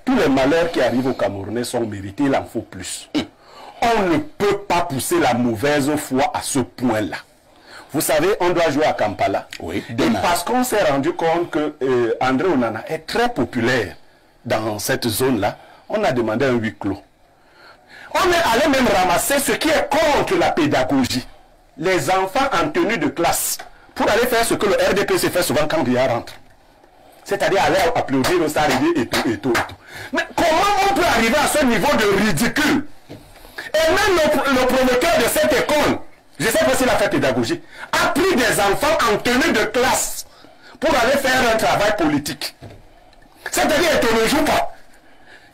tous les malheurs qui arrivent aux Camerounais sont mérités, il en faut plus. On ne peut pas pousser la mauvaise foi à ce point-là. Vous savez, on doit jouer à Kampala. Oui. Et parce qu'on s'est rendu compte que André Onana est très populaire dans cette zone-là, on a demandé un huis clos. On est allé même ramasser ce qui est contre la pédagogie. Les enfants en tenue de classe, pour aller faire ce que le RDPC fait souvent quand Biya rentre. C'est-à-dire aller applaudir au stade et tout, et tout, et tout. Mais comment on peut arriver à ce niveau de ridicule? Et même le promoteur de cette école, je ne sais pas s'il a fait pédagogie, a pris des enfants en tenue de classe pour aller faire un travail politique. C'est-à-dire qu'il ne joue pas.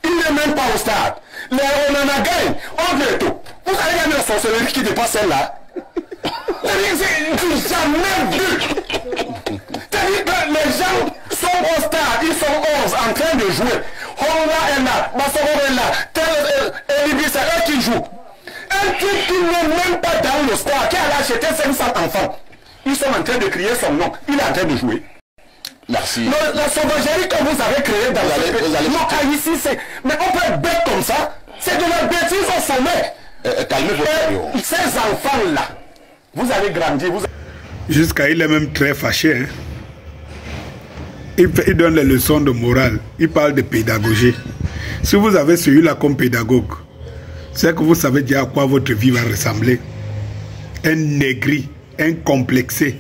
Il n'est même pas au stade. On en a gagné. On veut tout. Vous avez gagné la sorcellerie qui dépasse celle-là. C'est jamais vu. C'est-à-dire que les gens sont au stade, ils sont 11 en train de jouer. Honda est là, Bassoro est là, Elibi, c'est eux qui jouent. Un truc qui n'est même pas dans le stade, qui a acheté 500 enfants. Ils sont en train de crier son nom. Il est en train de jouer. Merci. La sauvagerie que vous avez créée dans ce pays. Non, ici, c'est. Mais on peut être bête comme ça. C'est de la bêtise au sommet. Calmez-vous. Ces enfants-là, vous allez grandir. Jusqu'à il est même très fâché. Hein? Il donne les leçons de morale. Il parle de pédagogie. Si vous avez celui-là comme pédagogue, c'est que vous savez déjà à quoi votre vie va ressembler. Un négri, un complexé.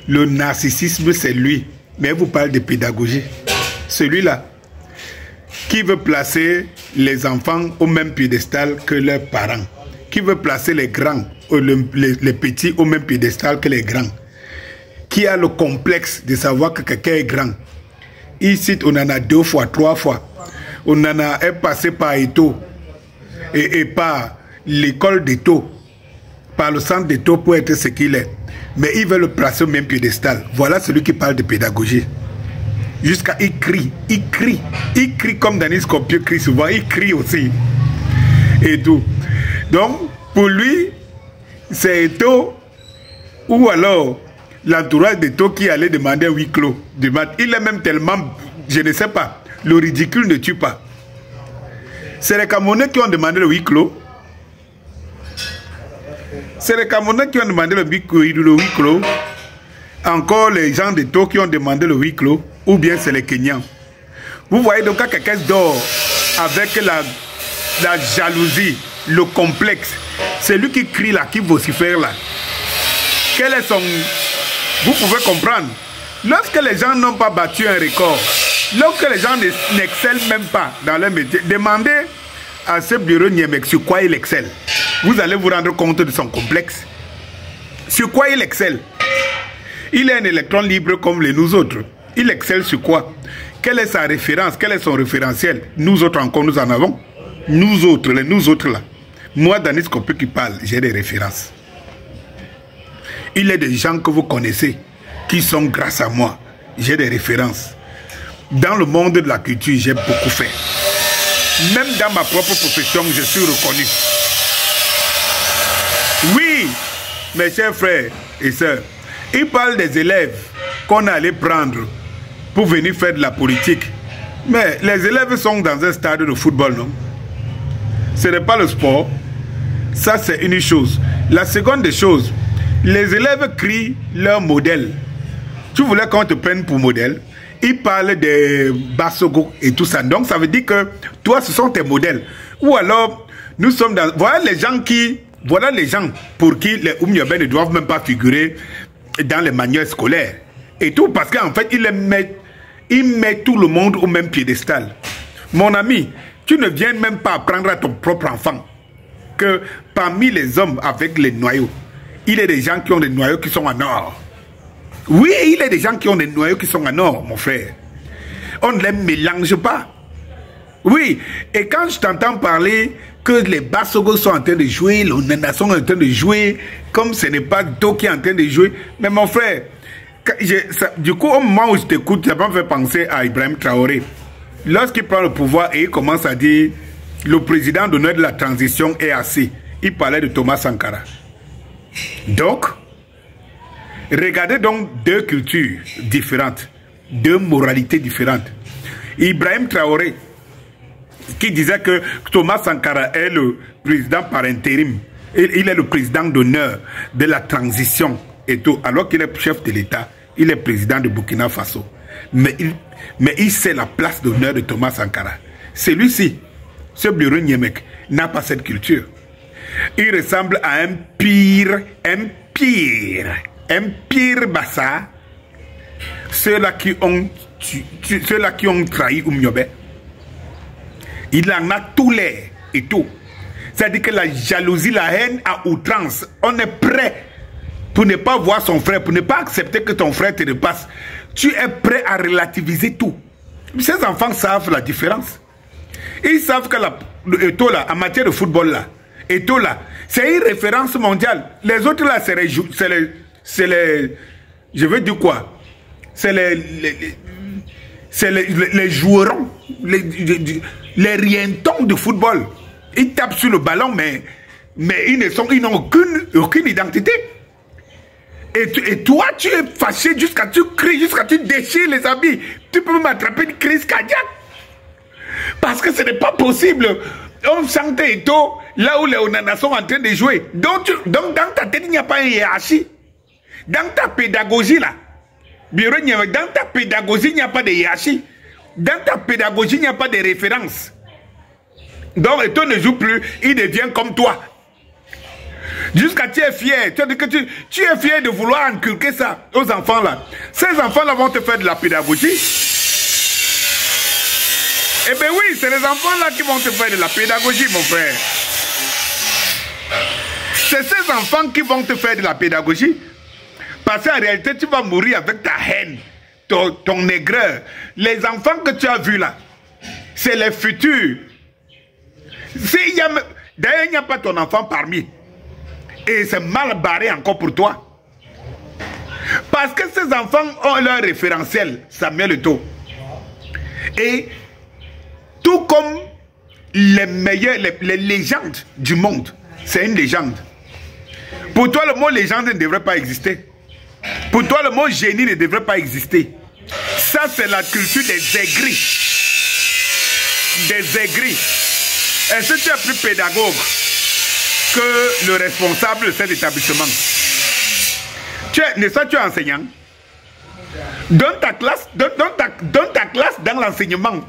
Le narcissisme, c'est lui. Mais vous parlez de pédagogie. Celui-là, qui veut placer les enfants au même piédestal que leurs parents, qui veut placer les grands, les petits au même piédestal que les grands, qui a le complexe de savoir que quelqu'un est grand. Ici, on en a 2 fois, 3 fois. On en a passé par Eto et par l'école d'Eto, par le centre d'Eto pour être ce qu'il est. Mais il veut le placer au même piédestal. Voilà celui qui parle de pédagogie. Jusqu'à il crie comme Denis Scorpio crie souvent, il crie aussi. Et tout. Donc, pour lui, c'est Eto ou alors l'entourage d'Eto qui allait demander un huis clos. Il est même tellement, je ne sais pas, le ridicule ne tue pas. C'est les Camerounais qui ont demandé le huis clos. C'est les Camerounais qui ont demandé le huis clos. Encore les gens d'Eto qui ont demandé le huis clos. Ou bien c'est les Kenyans. Vous voyez donc quand quelqu'un dort avec la jalousie, le complexe, c'est lui qui crie là, qui vocifère là. Quel est son... Vous pouvez comprendre. Lorsque les gens n'ont pas battu un record, lorsque les gens n'excellent même pas dans leur métier, demandez à ce bureau Niemek sur quoi il excelle. Vous allez vous rendre compte de son complexe. Sur quoi il excelle? Il est un électron libre comme les nous autres. Il excelle sur quoi? Quelle est sa référence? Quel est son référentiel? Nous autres encore, nous en avons. Nous autres là. Moi, Denis Scorpio qui parle, j'ai des références. Il y a des gens que vous connaissez qui sont grâce à moi. J'ai des références. Dans le monde de la culture, j'ai beaucoup fait. Même dans ma propre profession, je suis reconnu. Oui, mes chers frères et sœurs, il parle des élèves qu'on allait prendre pour venir faire de la politique. Mais les élèves sont dans un stade de football, non? Ce n'est pas le sport. Ça, c'est une chose. La seconde des choses, les élèves crient leur modèle. Tu voulais qu'on te prenne pour modèle? Ils parlent des Bassogo et tout ça. Donc, ça veut dire que toi, ce sont tes modèles. Ou alors, nous sommes dans... Voilà les gens pour qui les Oumyobé ne doivent même pas figurer dans les manuels scolaires. Et tout parce qu'en fait, ils mettent tout le monde au même piédestal. Mon ami, tu ne viens même pas apprendre à ton propre enfant que parmi les hommes avec les noyaux, il y a des gens qui ont des noyaux qui sont en or. Oui, il y a des gens qui ont des noyaux qui sont en or, mon frère. On ne les mélange pas. Oui, et quand je t'entends parler que les Bassogos sont en train de jouer, les Onana sont en train de jouer, comme ce n'est pas Do qui est en train de jouer, mais mon frère, du coup, au moment où je t'écoute, ça m'a fait penser à Ibrahim Traoré. Lorsqu'il prend le pouvoir et il commence à dire le président d'honneur de la transition est assez, il parlait de Thomas Sankara. Donc, regardez donc 2 cultures différentes, 2 moralités différentes. Ibrahim Traoré qui disait que Thomas Sankara est le président par intérim. Il est le président d'honneur de la transition et tout, alors qu'il est chef de l'État. Il est président de Burkina Faso. Mais il sait la place d'honneur de Thomas Sankara. Celui-ci, ce Bioré Niemek, n'a pas cette culture. Il ressemble à un pire Bassa. Ceux-là qui ont trahi Oumiobe. Il en a tous les et tout. C'est-à-dire que la jalousie, la haine à outrance. On est prêt pour ne pas voir son frère, pour ne pas accepter que ton frère te dépasse. Tu es prêt à relativiser tout. Ces enfants savent la différence. Ils savent que Eto'o là, en matière de football là, Eto'o là, c'est une référence mondiale. Les autres là, c'est les, je veux dire quoi? C'est les joueurs, les rientons de football. Ils tapent sur le ballon, mais ils n'ont aucune identité. Et toi, tu es fâché jusqu'à tu cries, jusqu'à tu déchires les habits. Tu peux m'attraper une crise cardiaque. Parce que ce n'est pas possible. On sentait Eto'o là où les Onana sont en train de jouer. Donc dans ta tête, il n'y a pas une hiérarchie. Dans ta pédagogie là, dans ta pédagogie, il n'y a pas de hiérarchie. Dans ta pédagogie, il n'y a pas de référence. Donc Eto'o ne joue plus, il devient comme toi. Jusqu'à tu es fier, tu es fier de vouloir inculquer ça aux enfants là. Ces enfants là vont te faire de la pédagogie. Eh bien oui, c'est les enfants là qui vont te faire de la pédagogie, mon frère. C'est ces enfants qui vont te faire de la pédagogie. Parce qu'en réalité, tu vas mourir avec ta haine, ton aigreur. Les enfants que tu as vus là, c'est les futurs. D'ailleurs, il n'y a pas ton enfant parmi. Et c'est mal barré encore pour toi. Parce que ces enfants ont leur référentiel, Samuel Eto'o. Et tout comme les meilleurs, les légendes du monde, c'est une légende. Pour toi, le mot légende ne devrait pas exister. Pour toi, le mot génie ne devrait pas exister. Ça, c'est la culture des aigris. Des aigris. Est-ce que tu es plus pédagogue que le responsable de cet établissement? N'est-ce pas, tu es enseignant? Dans ta classe, dans l'enseignement,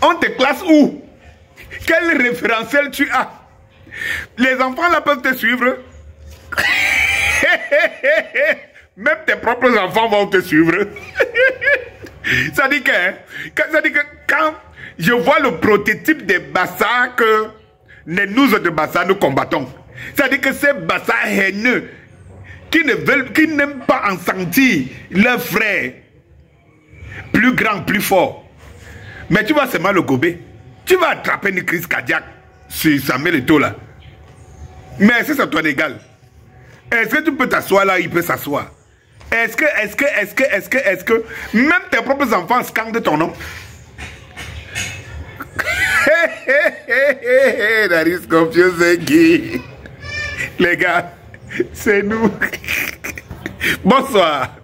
on te classe où? Quel référentiel tu as? Les enfants là peuvent te suivre. Même tes propres enfants vont te suivre. Ça dit que quand je vois le prototype des Bassa que nous de Bassa nous combattons, ça dit que ces Bassa haineux qui n'aiment pas en sentir leurs frères plus grands, plus forts. Mais tu vas seulement le gober. Tu vas attraper une crise cardiaque sur Samuel Eto'o là. Mais est-ce que c'est toi égal? Est-ce que tu peux t'asseoir là, il peut s'asseoir? Est-ce que même tes propres enfants scandent ton nom? That is confusing. Les gars, c'est nous. Bonsoir.